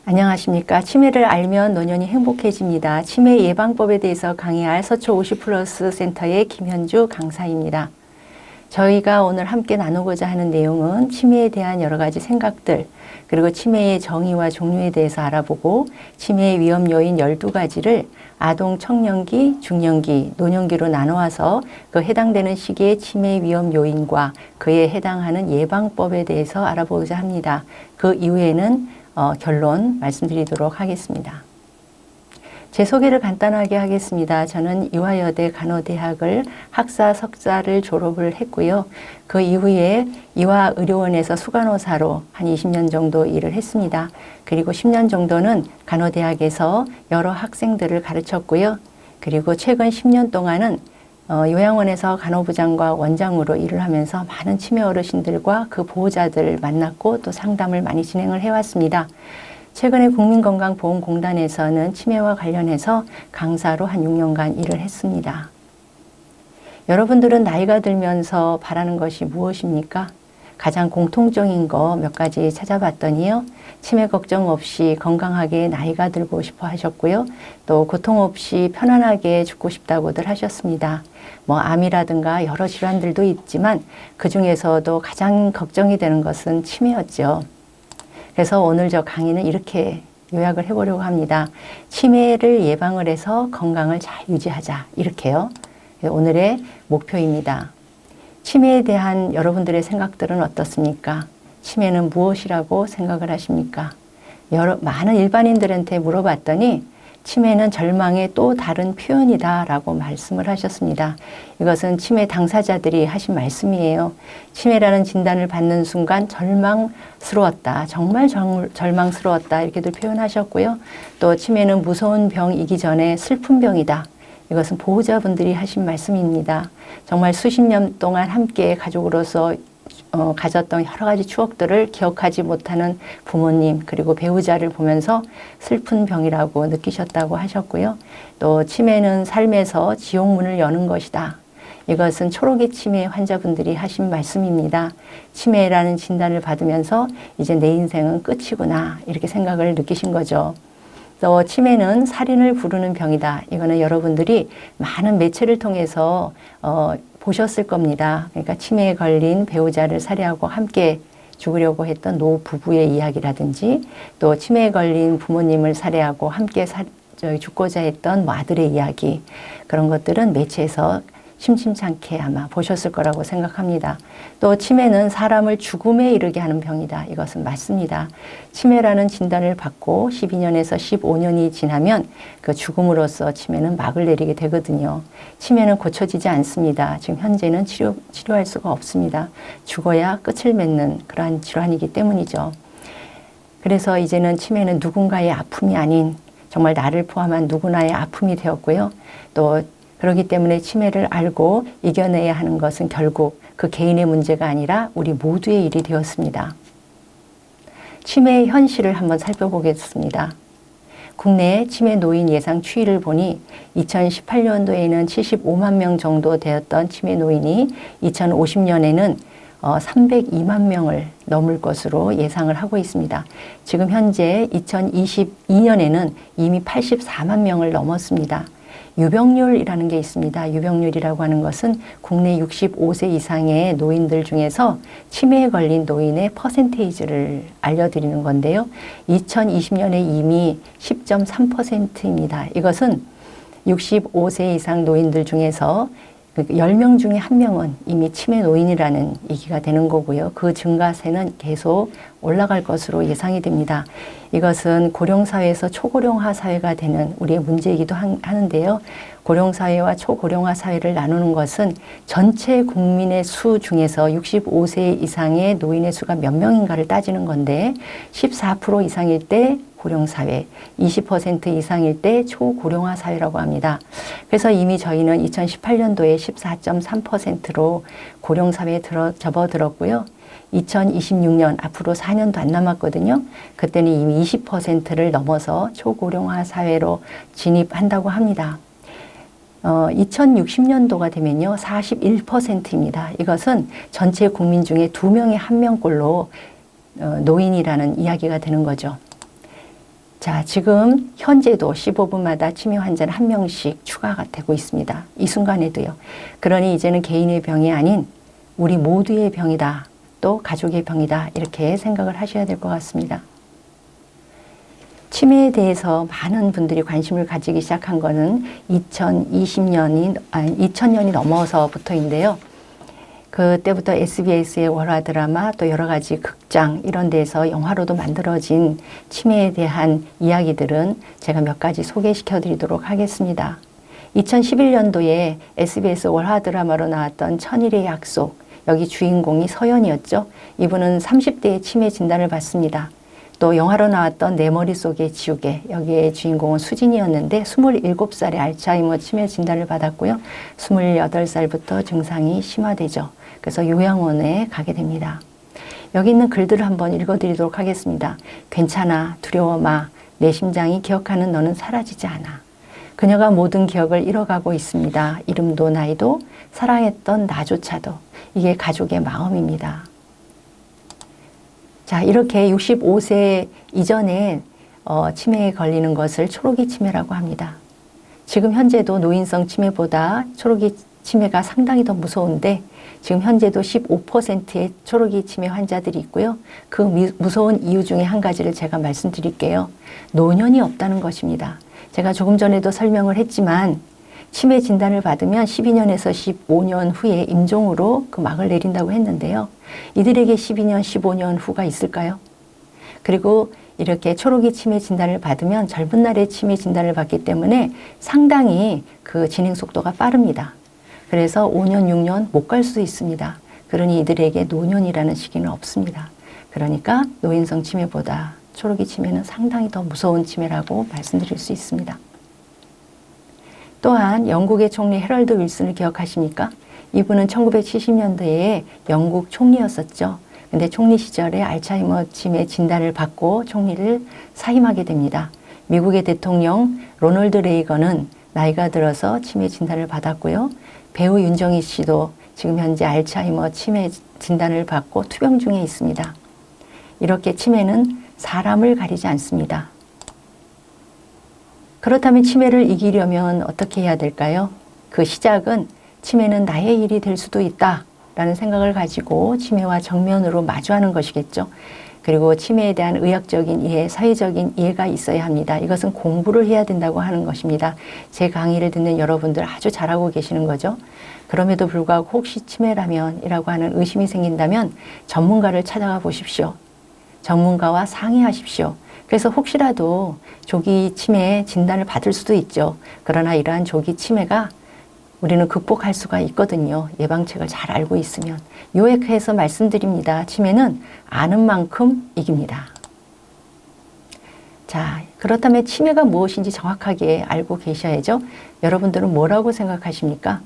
안녕하십니까. 치매를 알면 노년이 행복해집니다. 치매 예방법에 대해서 강의할 서초 50플러스 센터의 김현주 강사입니다. 저희가 오늘 함께 나누고자 하는 내용은 치매에 대한 여러 가지 생각들, 그리고 치매의 정의와 종류에 대해서 알아보고 치매의 위험 요인 12가지를 아동, 청년기, 중년기, 노년기로 나누어서 그 해당되는 시기의 치매 위험 요인과 그에 해당하는 예방법에 대해서 알아보고자 합니다. 그 이후에는 결론 말씀드리도록 하겠습니다. 제 소개를 간단하게 하겠습니다. 저는 이화여대 간호대학을 학사 석사를 졸업을 했고요. 그 이후에 이화의료원에서 수간호사로 한 20년 정도 일을 했습니다. 그리고 10년 정도는 간호대학에서 여러 학생들을 가르쳤고요. 그리고 최근 10년 동안은 요양원에서 간호부장과 원장으로 일을 하면서 많은 치매 어르신들과 그 보호자들을 만났고 또 상담을 많이 진행을 해왔습니다. 최근에 국민건강보험공단에서는 치매와 관련해서 강사로 한 6년간 일을 했습니다. 여러분들은 나이가 들면서 바라는 것이 무엇입니까? 가장 공통적인 거 몇 가지 찾아봤더니요. 치매 걱정 없이 건강하게 나이가 들고 싶어 하셨고요. 또 고통 없이 편안하게 죽고 싶다고들 하셨습니다. 암이라든가 여러 질환들도 있지만 그 중에서도 가장 걱정이 되는 것은 치매였죠. 그래서 오늘 저 강의는 이렇게 요약을 해보려고 합니다. 치매를 예방을 해서 건강을 잘 유지하자. 이렇게요. 오늘의 목표입니다. 치매에 대한 여러분들의 생각들은 어떻습니까? 치매는 무엇이라고 생각을 하십니까? 많은 일반인들한테 물어봤더니 치매는 절망의 또 다른 표현이다 라고 말씀을 하셨습니다. 이것은 치매 당사자들이 하신 말씀이에요. 치매라는 진단을 받는 순간 절망스러웠다. 정말 절망스러웠다. 이렇게들 표현하셨고요. 또 치매는 무서운 병이기 전에 슬픈 병이다. 이것은 보호자분들이 하신 말씀입니다. 정말 수십 년 동안 함께 가족으로서 가졌던 여러 가지 추억들을 기억하지 못하는 부모님 그리고 배우자를 보면서 슬픈 병이라고 느끼셨다고 하셨고요. 또 치매는 삶에서 지옥문을 여는 것이다. 이것은 초록의 치매 환자분들이 하신 말씀입니다. 치매라는 진단을 받으면서 이제 내 인생은 끝이구나 이렇게 생각을 느끼신 거죠. 또 치매는 살인을 부르는 병이다. 이거는 여러분들이 많은 매체를 통해서 보셨을 겁니다. 그러니까 치매에 걸린 배우자를 살해하고 함께 죽으려고 했던 노 부부의 이야기라든지 또 치매에 걸린 부모님을 살해하고 함께 죽고자 했던 아들의 이야기 그런 것들은 매체에서 심심찮게 아마 보셨을 거라고 생각합니다. 또 치매는 사람을 죽음에 이르게 하는 병이다. 이것은 맞습니다. 치매라는 진단을 받고 12년에서 15년이 지나면 그 죽음으로써 치매는 막을 내리게 되거든요. 치매는 고쳐지지 않습니다. 지금 현재는 치료할 수가 없습니다. 죽어야 끝을 맺는 그러한 질환이기 때문이죠. 그래서 이제는 치매는 누군가의 아픔이 아닌 정말 나를 포함한 누구나의 아픔이 되었고요. 또 그렇기 때문에 치매를 알고 이겨내야 하는 것은 결국 그 개인의 문제가 아니라 우리 모두의 일이 되었습니다. 치매의 현실을 한번 살펴보겠습니다. 국내 치매 노인 예상 추이를 보니 2018년도에는 75만 명 정도 되었던 치매 노인이 2050년에는 302만 명을 넘을 것으로 예상을 하고 있습니다. 지금 현재 2022년에는 이미 84만 명을 넘었습니다. 유병률이라는 게 있습니다. 유병률이라고 하는 것은 국내 65세 이상의 노인들 중에서 치매에 걸린 노인의 퍼센테이지를 알려드리는 건데요. 2020년에 이미 10.3%입니다. 이것은 65세 이상 노인들 중에서 10명 중에 1명은 이미 치매 노인이라는 얘기가 되는 거고요. 그 증가세는 계속 올라갈 것으로 예상이 됩니다. 이것은 고령사회에서 초고령화 사회가 되는 우리의 문제이기도 하는데요. 고령사회와 초고령화 사회를 나누는 것은 전체 국민의 수 중에서 65세 이상의 노인의 수가 몇 명인가를 따지는 건데 14% 이상일 때 고령사회, 20% 이상일 때 초고령화 사회라고 합니다. 그래서 이미 저희는 2018년도에 14.3%로 고령사회에 접어들었고요. 2026년 앞으로 4년도 안 남았거든요. 그때는 이미 20%를 넘어서 초고령화 사회로 진입한다고 합니다. 2060년도가 되면요. 41%입니다. 이것은 전체 국민 중에 2명에 1명꼴로 노인이라는 이야기가 되는 거죠. 자, 지금 현재도 15분마다 치매 환자는 한 명씩 추가가 되고 있습니다. 이 순간에도요. 그러니 이제는 개인의 병이 아닌 우리 모두의 병이다. 또 가족의 병이다. 이렇게 생각을 하셔야 될 것 같습니다. 치매에 대해서 많은 분들이 관심을 가지기 시작한 거는 2000년이 넘어서부터인데요. 그때부터 SBS의 월화 드라마 또 여러 가지 극장 이런 데서 영화로도 만들어진 치매에 대한 이야기들은 제가 몇 가지 소개시켜 드리도록 하겠습니다. 2011년도에 SBS 월화 드라마로 나왔던 천일의 약속, 여기 주인공이 서연이었죠. 이분은 30대의 치매 진단을 받습니다. 또 영화로 나왔던 내 머릿속의 지우개, 여기에 주인공은 수진이었는데 27살에 알츠하이머 치매 진단을 받았고요. 28살부터 증상이 심화되죠. 그래서 요양원에 가게 됩니다. 여기 있는 글들을 한번 읽어드리도록 하겠습니다. 괜찮아, 두려워 마. 내 심장이 기억하는 너는 사라지지 않아. 그녀가 모든 기억을 잃어가고 있습니다. 이름도 나이도 사랑했던 나조차도. 이게 가족의 마음입니다. 자, 이렇게 65세 이전에 치매에 걸리는 것을 초록이 치매라고 합니다. 지금 현재도 노인성 치매보다 초록이 치매가 상당히 더 무서운데 지금 현재도 15%의 초록이 치매 환자들이 있고요. 그 무서운 이유 중에 한 가지를 제가 말씀드릴게요. 노년이 없다는 것입니다. 제가 조금 전에도 설명을 했지만 치매 진단을 받으면 12년에서 15년 후에 임종으로 그 막을 내린다고 했는데요. 이들에게 12년, 15년 후가 있을까요? 그리고 이렇게 초록이 치매 진단을 받으면 젊은 날에 치매 진단을 받기 때문에 상당히 그 진행 속도가 빠릅니다. 그래서 5년, 6년 못 갈 수 있습니다. 그러니 이들에게 노년이라는 시기는 없습니다. 그러니까 노인성 치매보다 초록이 치매는 상당히 더 무서운 치매라고 말씀드릴 수 있습니다. 또한 영국의 총리 해럴드 윌슨을 기억하십니까? 이분은 1970년대에 영국 총리였었죠. 근데 총리 시절에 알츠하이머 치매 진단을 받고 총리를 사임하게 됩니다. 미국의 대통령 로널드 레이건은 나이가 들어서 치매 진단을 받았고요. 배우 윤정희 씨도 지금 현재 알츠하이머 치매 진단을 받고 투병 중에 있습니다. 이렇게 치매는 사람을 가리지 않습니다. 그렇다면 치매를 이기려면 어떻게 해야 될까요? 그 시작은 치매는 나의 일이 될 수도 있다 라는 생각을 가지고 치매와 정면으로 마주하는 것이겠죠. 그리고 치매에 대한 의학적인 이해, 사회적인 이해가 있어야 합니다. 이것은 공부를 해야 된다고 하는 것입니다. 제 강의를 듣는 여러분들 아주 잘하고 계시는 거죠. 그럼에도 불구하고 혹시 치매라면 이라고 하는 의심이 생긴다면 전문가를 찾아가 보십시오. 전문가와 상의하십시오. 그래서 혹시라도 조기 치매 진단을 받을 수도 있죠. 그러나 이러한 조기 치매가 우리는 극복할 수가 있거든요. 예방책을 잘 알고 있으면. 요약해서 말씀드립니다. 치매는 아는 만큼 이깁니다. 자, 그렇다면 치매가 무엇인지 정확하게 알고 계셔야죠. 여러분들은 뭐라고 생각하십니까?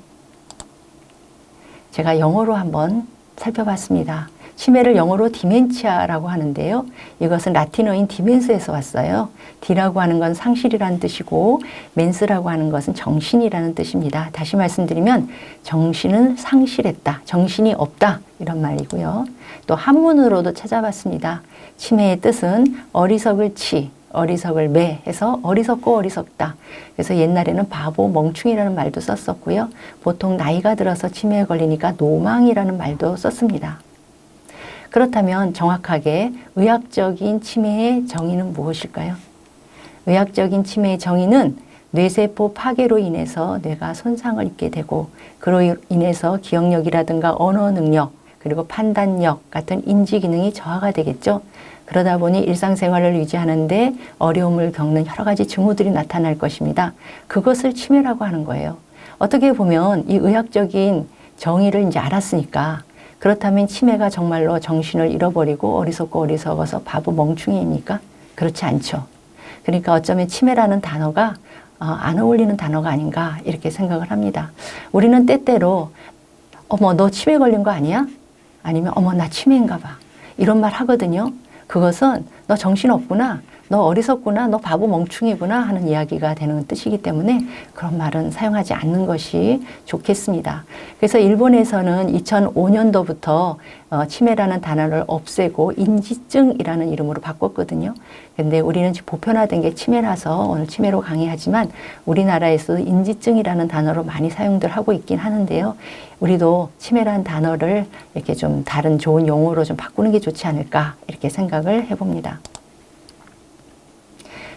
제가 영어로 한번 살펴봤습니다. 치매를 영어로 디멘치아라고 하는데요. 이것은 라틴어인 디멘스에서 왔어요. 디라고 하는 건 상실이라는 뜻이고 멘스라고 하는 것은 정신이라는 뜻입니다. 다시 말씀드리면 정신은 상실했다, 정신이 없다 이런 말이고요. 또 한문으로도 찾아봤습니다. 치매의 뜻은 어리석을 치, 어리석을 매 해서 어리석고 어리석다. 그래서 옛날에는 바보, 멍충이라는 말도 썼었고요. 보통 나이가 들어서 치매에 걸리니까 노망이라는 말도 썼습니다. 그렇다면 정확하게 의학적인 치매의 정의는 무엇일까요? 의학적인 치매의 정의는 뇌세포 파괴로 인해서 뇌가 손상을 입게 되고 그로 인해서 기억력이라든가 언어 능력 그리고 판단력 같은 인지 기능이 저하가 되겠죠. 그러다 보니 일상생활을 유지하는데 어려움을 겪는 여러 가지 징후들이 나타날 것입니다. 그것을 치매라고 하는 거예요. 어떻게 보면 이 의학적인 정의를 이제 알았으니까 그렇다면 치매가 정말로 정신을 잃어버리고 어리석고 어리석어서 바보 멍충이입니까? 그렇지 않죠. 그러니까 어쩌면 치매라는 단어가 안 어울리는 단어가 아닌가 이렇게 생각을 합니다. 우리는 때때로 어머 너 치매 걸린 거 아니야? 아니면 어머 나 치매인가 봐. 이런 말 하거든요. 그것은 너 정신없구나, 너 어리석구나, 너 바보 멍충이구나 하는 이야기가 되는 뜻이기 때문에 그런 말은 사용하지 않는 것이 좋겠습니다. 그래서 일본에서는 2005년도부터 치매라는 단어를 없애고 인지증이라는 이름으로 바꿨거든요. 근데 우리는 지금 보편화된 게 치매라서 오늘 치매로 강의하지만 우리나라에서 인지증이라는 단어로 많이 사용들 하고 있긴 하는데요. 우리도 치매라는 단어를 이렇게 좀 다른 좋은 용어로 좀 바꾸는 게 좋지 않을까 이렇게 생각을 해봅니다.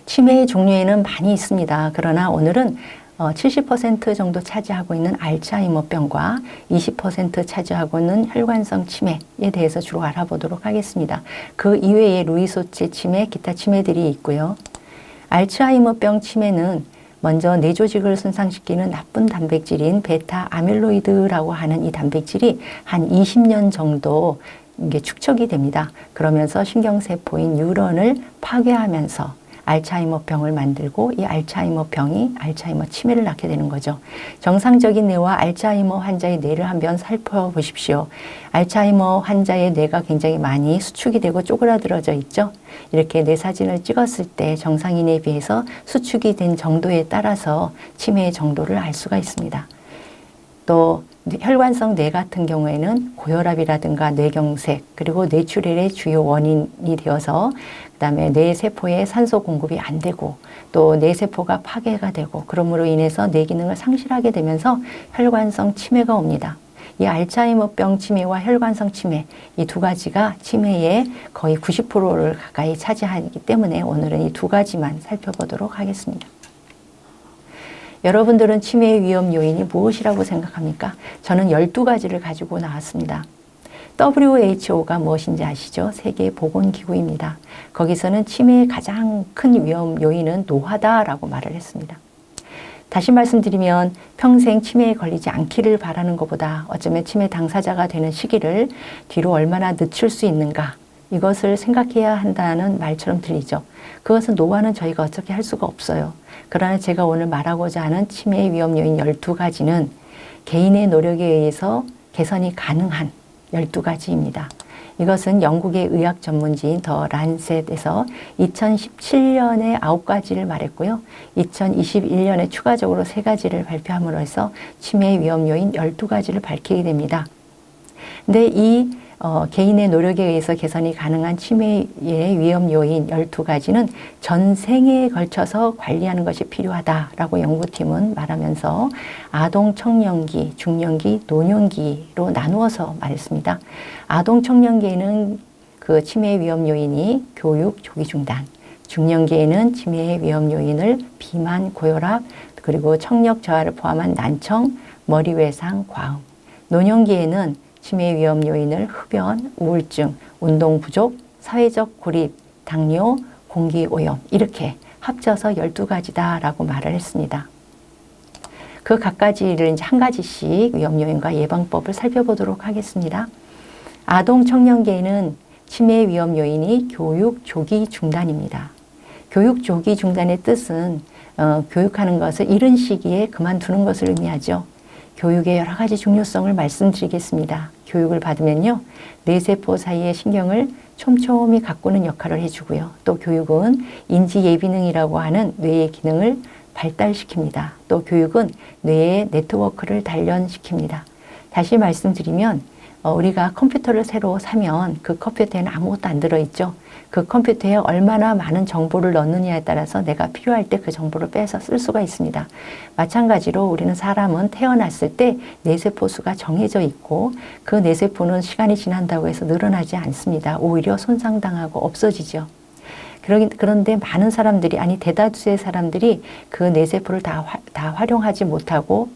치매의 종류에는 많이 있습니다. 그러나 오늘은 70% 정도 차지하고 있는 알츠하이머병과 20% 차지하고 있는 혈관성 치매에 대해서 주로 알아보도록 하겠습니다. 그 이외에 루이소체 치매, 기타 치매들이 있고요. 알츠하이머병 치매는 먼저 뇌조직을 손상시키는 나쁜 단백질인 베타 아밀로이드라고 하는 이 단백질이 한 20년 정도 이게 축적이 됩니다. 그러면서 신경세포인 뉴런을 파괴하면서 알츠하이머병을 만들고 이 알츠하이머병이 알츠하이머 치매를 낳게 되는 거죠. 정상적인 뇌와 알츠하이머 환자의 뇌를 한번 살펴보십시오. 알츠하이머 환자의 뇌가 굉장히 많이 수축이 되고 쪼그라들어져 있죠. 이렇게 뇌 사진을 찍었을 때 정상인에 비해서 수축이 된 정도에 따라서 치매의 정도를 알 수가 있습니다. 또 혈관성 뇌 같은 경우에는 고혈압이라든가 뇌경색 그리고 뇌출혈의 주요 원인이 되어서 그다음에 뇌세포에 산소 공급이 안 되고 또 뇌세포가 파괴가 되고 그러므로 인해서 뇌 기능을 상실하게 되면서 혈관성 치매가 옵니다. 이 알츠하이머병 치매와 혈관성 치매 이 두 가지가 치매의 거의 90%를 가까이 차지하기 때문에 오늘은 이 두 가지만 살펴보도록 하겠습니다. 여러분들은 치매의 위험 요인이 무엇이라고 생각합니까? 저는 12가지를 가지고 나왔습니다. WHO가 무엇인지 아시죠? 세계보건기구입니다. 거기서는 치매의 가장 큰 위험 요인은 노화다라고 말을 했습니다. 다시 말씀드리면 평생 치매에 걸리지 않기를 바라는 것보다 어쩌면 치매 당사자가 되는 시기를 뒤로 얼마나 늦출 수 있는가 이것을 생각해야 한다는 말처럼 들리죠. 그것은 노화는 저희가 어떻게 할 수가 없어요. 그러나 제가 오늘 말하고자 하는 치매의 위험 요인 12가지는 개인의 노력에 의해서 개선이 가능한 12가지입니다. 이것은 영국의 의학 전문지인 더 란셋에서 2017년에 9가지를 말했고요. 2021년에 추가적으로 3가지를 발표함으로 해서 치매의 위험 요인 12가지를 밝히게 됩니다. 근데 이 개인의 노력에 의해서 개선이 가능한 치매의 위험 요인 12가지는 전생에 걸쳐서 관리하는 것이 필요하다라고 연구팀은 말하면서 아동, 청년기, 중년기, 노년기로 나누어서 말했습니다. 아동, 청년기에는 그 치매의 위험 요인이 교육, 조기 중단, 중년기에는 치매의 위험 요인을 비만, 고혈압, 그리고 청력 저하를 포함한 난청, 머리외상, 과음, 노년기에는 치매의 위험 요인을 흡연, 우울증, 운동 부족, 사회적 고립, 당뇨, 공기오염 이렇게 합쳐서 12가지다라고 말을 했습니다. 그 각가지를 이제 한 가지씩 위험 요인과 예방법을 살펴보도록 하겠습니다. 아동 청년기에는 치매의 위험 요인이 교육 조기 중단입니다. 교육 조기 중단의 뜻은 교육하는 것을 이른 시기에 그만두는 것을 의미하죠. 교육의 여러 가지 중요성을 말씀드리겠습니다. 교육을 받으면요, 뇌세포 사이의 신경을 촘촘히 가꾸는 역할을 해주고요. 또 교육은 인지예비능이라고 하는 뇌의 기능을 발달시킵니다. 또 교육은 뇌의 네트워크를 단련시킵니다. 다시 말씀드리면 우리가 컴퓨터를 새로 사면 그 컴퓨터에는 아무것도 안 들어있죠. 그 컴퓨터에 얼마나 많은 정보를 넣느냐에 따라서 내가 필요할 때 그 정보를 빼서 쓸 수가 있습니다. 마찬가지로 우리는 사람은 태어났을 때 뇌세포 수가 정해져 있고 그 뇌세포는 시간이 지난다고 해서 늘어나지 않습니다. 오히려 손상당하고 없어지죠. 그런데 많은 사람들이, 아니 대다수의 사람들이 그 뇌세포를 다 활용하지 못하고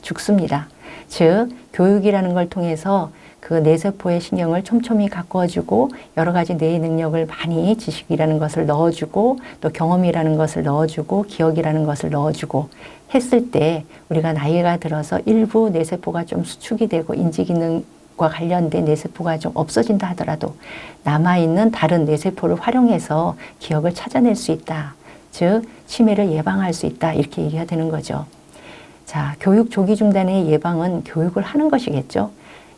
죽습니다. 즉 교육이라는 걸 통해서 그 뇌세포의 신경을 촘촘히 가꾸어주고 여러 가지 뇌의 능력을 많이 지식이라는 것을 넣어주고 또 경험이라는 것을 넣어주고 기억이라는 것을 넣어주고 했을 때 우리가 나이가 들어서 일부 뇌세포가 좀 수축이 되고 인지기능과 관련된 뇌세포가 좀 없어진다 하더라도 남아있는 다른 뇌세포를 활용해서 기억을 찾아낼 수 있다. 즉 치매를 예방할 수 있다. 이렇게 얘기가 되는 거죠. 자, 교육 조기 중단의 예방은 교육을 하는 것이겠죠.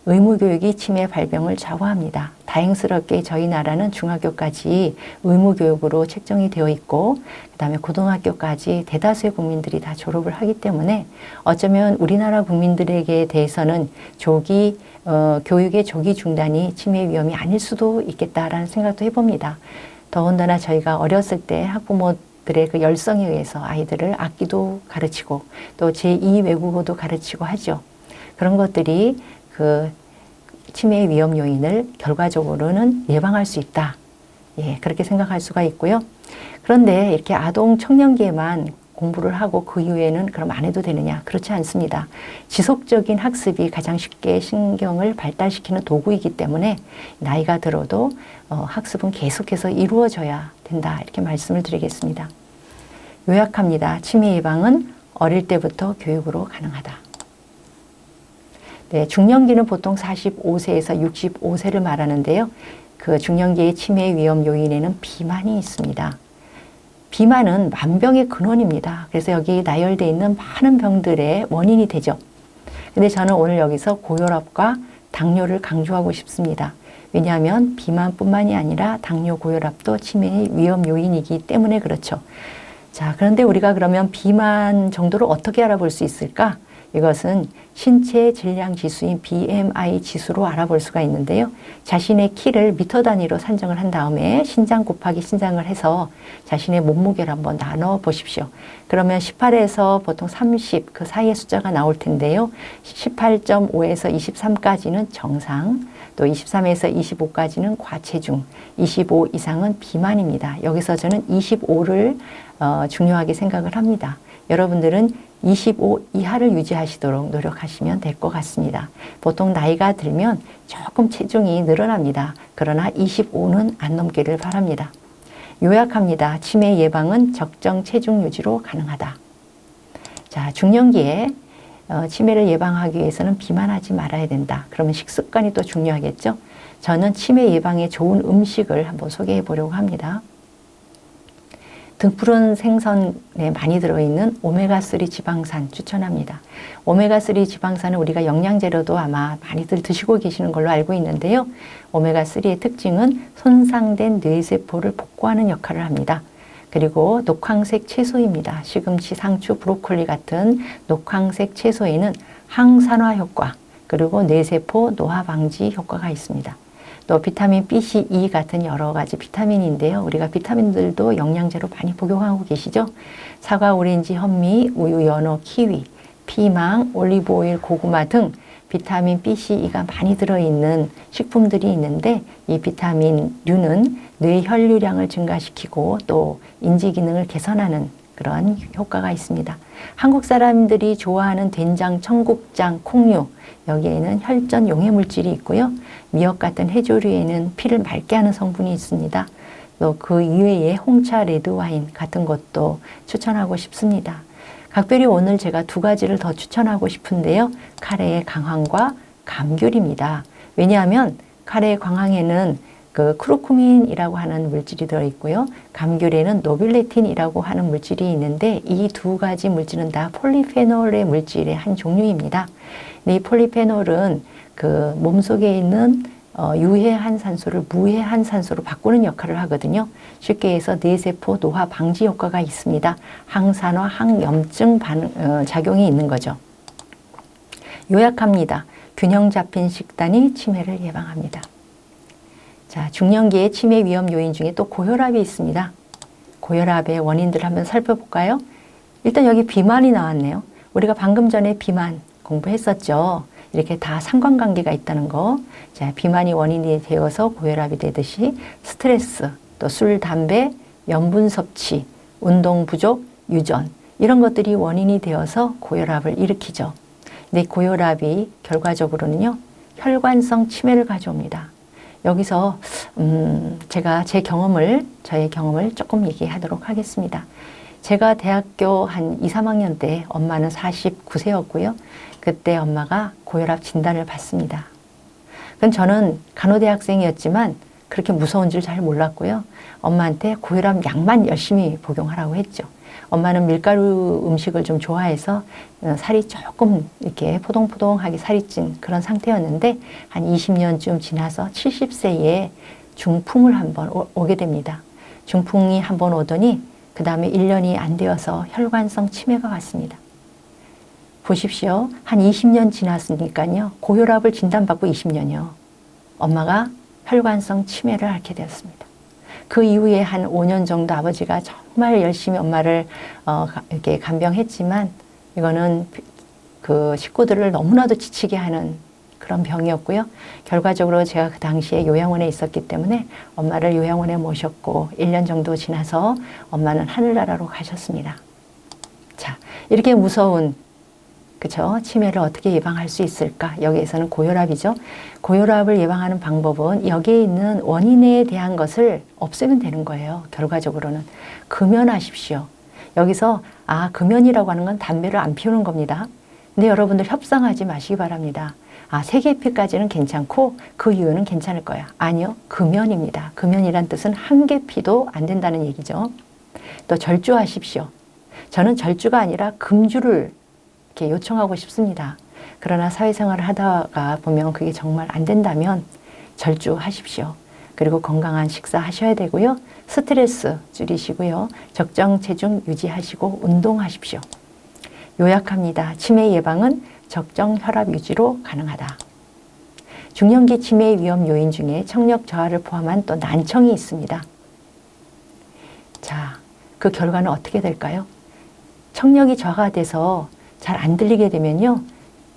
의무교육이 치매 발병을 좌우합니다. 다행스럽게 저희 나라는 중학교까지 의무교육으로 책정이 되어 있고 그다음에 고등학교까지 대다수의 국민들이 다 졸업을 하기 때문에 어쩌면 우리나라 국민들에게 대해서는 교육의 조기 중단이 치매 위험이 아닐 수도 있겠다라는 생각도 해봅니다. 더군다나 저희가 어렸을 때 학부모들의 그 열성에 의해서 아이들을 악기도 가르치고 또 제2 외국어도 가르치고 하죠. 그런 것들이 그 치매 위험 요인을 결과적으로는 예방할 수 있다. 예, 그렇게 생각할 수가 있고요. 그런데 이렇게 아동 청년기에만 공부를 하고 그 이후에는 그럼 안 해도 되느냐? 그렇지 않습니다. 지속적인 학습이 가장 쉽게 신경을 발달시키는 도구이기 때문에 나이가 들어도 학습은 계속해서 이루어져야 된다. 이렇게 말씀을 드리겠습니다. 요약합니다. 치매 예방은 어릴 때부터 교육으로 가능하다. 네, 중년기는 보통 45세에서 65세를 말하는데요. 그 중년기의 치매 위험 요인에는 비만이 있습니다. 비만은 만병의 근원입니다. 그래서 여기 나열되어 있는 많은 병들의 원인이 되죠. 근데 저는 오늘 여기서 고혈압과 당뇨를 강조하고 싶습니다. 왜냐하면 비만뿐만이 아니라 당뇨, 고혈압도 치매의 위험 요인이기 때문에 그렇죠. 자, 그런데 우리가 그러면 비만 정도를 어떻게 알아볼 수 있을까? 이것은 신체 질량 지수인 BMI 지수로 알아볼 수가 있는데요. 자신의 키를 미터 단위로 산정을 한 다음에 신장 곱하기 신장을 해서 자신의 몸무게를 한번 나눠 보십시오. 그러면 18에서 보통 30 그 사이의 숫자가 나올 텐데요. 18.5에서 23까지는 정상, 또 23에서 25까지는 과체중, 25 이상은 비만입니다. 여기서 저는 25를 중요하게 생각을 합니다. 여러분들은 25 이하를 유지하시도록 노력하시면 될 것 같습니다. 보통 나이가 들면 조금 체중이 늘어납니다. 그러나 25는 안 넘기를 바랍니다. 요약합니다. 치매 예방은 적정 체중 유지로 가능하다. 자, 중년기에 치매를 예방하기 위해서는 비만하지 말아야 된다. 그러면 식습관이 또 중요하겠죠? 저는 치매 예방에 좋은 음식을 한번 소개해 보려고 합니다. 등푸른 생선에 많이 들어있는 오메가3 지방산 추천합니다. 오메가3 지방산은 우리가 영양제로도 아마 많이들 드시고 계시는 걸로 알고 있는데요. 오메가3의 특징은 손상된 뇌세포를 복구하는 역할을 합니다. 그리고 녹황색 채소입니다. 시금치, 상추, 브로콜리 같은 녹황색 채소에는 항산화 효과, 그리고 뇌세포 노화 방지 효과가 있습니다. 또 비타민 B, C, E 같은 여러 가지 비타민인데요. 우리가 비타민들도 영양제로 많이 복용하고 계시죠. 사과, 오렌지, 현미, 우유, 연어, 키위, 피망, 올리브오일, 고구마 등 비타민 B, C, E가 많이 들어있는 식품들이 있는데 이 비타민류는 뇌 혈류량을 증가시키고 또 인지 기능을 개선하는 그런 효과가 있습니다. 한국 사람들이 좋아하는 된장, 청국장, 콩류 여기에는 혈전 용해 물질이 있고요. 미역 같은 해조류에는 피를 맑게 하는 성분이 있습니다. 또 그 이외에 홍차, 레드와인 같은 것도 추천하고 싶습니다. 각별히 오늘 제가 두 가지를 더 추천하고 싶은데요. 카레의 강황과 감귤입니다. 왜냐하면 카레의 강황에는 그 크루쿠민이라고 하는 물질이 들어있고요. 감귤에는 노빌레틴이라고 하는 물질이 있는데 이 두 가지 물질은 다 폴리페놀의 물질의 한 종류입니다. 이 폴리페놀은 그 몸속에 있는 유해한 산소를 무해한 산소로 바꾸는 역할을 하거든요. 쉽게 해서 뇌세포 노화 방지 효과가 있습니다. 항산화, 항염증 작용이 있는 거죠. 요약합니다. 균형 잡힌 식단이 치매를 예방합니다. 자, 중년기의 치매 위험 요인 중에 또 고혈압이 있습니다. 고혈압의 원인들을 한번 살펴볼까요? 일단 여기 비만이 나왔네요. 우리가 방금 전에 비만 공부했었죠. 이렇게 다 상관관계가 있다는 거. 자, 비만이 원인이 되어서 고혈압이 되듯이 스트레스, 또 술, 담배, 염분 섭취, 운동 부족, 유전 이런 것들이 원인이 되어서 고혈압을 일으키죠. 근데 고혈압이 결과적으로는요. 혈관성 치매를 가져옵니다. 여기서 제가 저의 경험을 조금 얘기하도록 하겠습니다. 제가 대학교 한 2, 3학년 때 엄마는 49세였고요. 그때 엄마가 고혈압 진단을 받습니다. 그럼 저는 간호대학생이었지만 그렇게 무서운 줄 잘 몰랐고요. 엄마한테 고혈압 약만 열심히 복용하라고 했죠. 엄마는 밀가루 음식을 좀 좋아해서 살이 조금 이렇게 포동포동하게 살이 찐 그런 상태였는데 한 20년쯤 지나서 70세에 중풍을 한번 오게 됩니다. 중풍이 한번 오더니 그 다음에 1년이 안 되어서 혈관성 치매가 왔습니다. 보십시오. 한 20년 지났으니까요. 고혈압을 진단받고 20년이요. 엄마가 혈관성 치매를 앓게 되었습니다. 그 이후에 한 5년 정도 아버지가 정말 열심히 엄마를 이렇게 간병했지만 이거는 그 식구들을 너무나도 지치게 하는 그런 병이었고요. 결과적으로 제가 그 당시에 요양원에 있었기 때문에 엄마를 요양원에 모셨고 1년 정도 지나서 엄마는 하늘나라로 가셨습니다. 자, 이렇게 무서운 그쵸? 치매를 어떻게 예방할 수 있을까? 여기에서는 고혈압이죠. 고혈압을 예방하는 방법은 여기에 있는 원인에 대한 것을 없애면 되는 거예요. 결과적으로는. 금연하십시오. 여기서 금연이라고 하는 건 담배를 안 피우는 겁니다. 근데 여러분들 협상하지 마시기 바랍니다. 세개 피까지는 괜찮고 그 이유는 괜찮을 거야. 아니요. 금연입니다. 금연이란 뜻은 한 개 피도 안 된다는 얘기죠. 또 절주하십시오. 저는 절주가 아니라 금주를 이렇게 요청하고 싶습니다. 그러나 사회생활을 하다가 보면 그게 정말 안 된다면 절주하십시오. 그리고 건강한 식사 하셔야 되고요. 스트레스 줄이시고요. 적정 체중 유지하시고 운동하십시오. 요약합니다. 치매 예방은 적정 혈압 유지로 가능하다. 중년기 치매 위험 요인 중에 청력 저하를 포함한 또 난청이 있습니다. 자, 그 결과는 어떻게 될까요? 청력이 저하가 돼서 잘 안 들리게 되면요.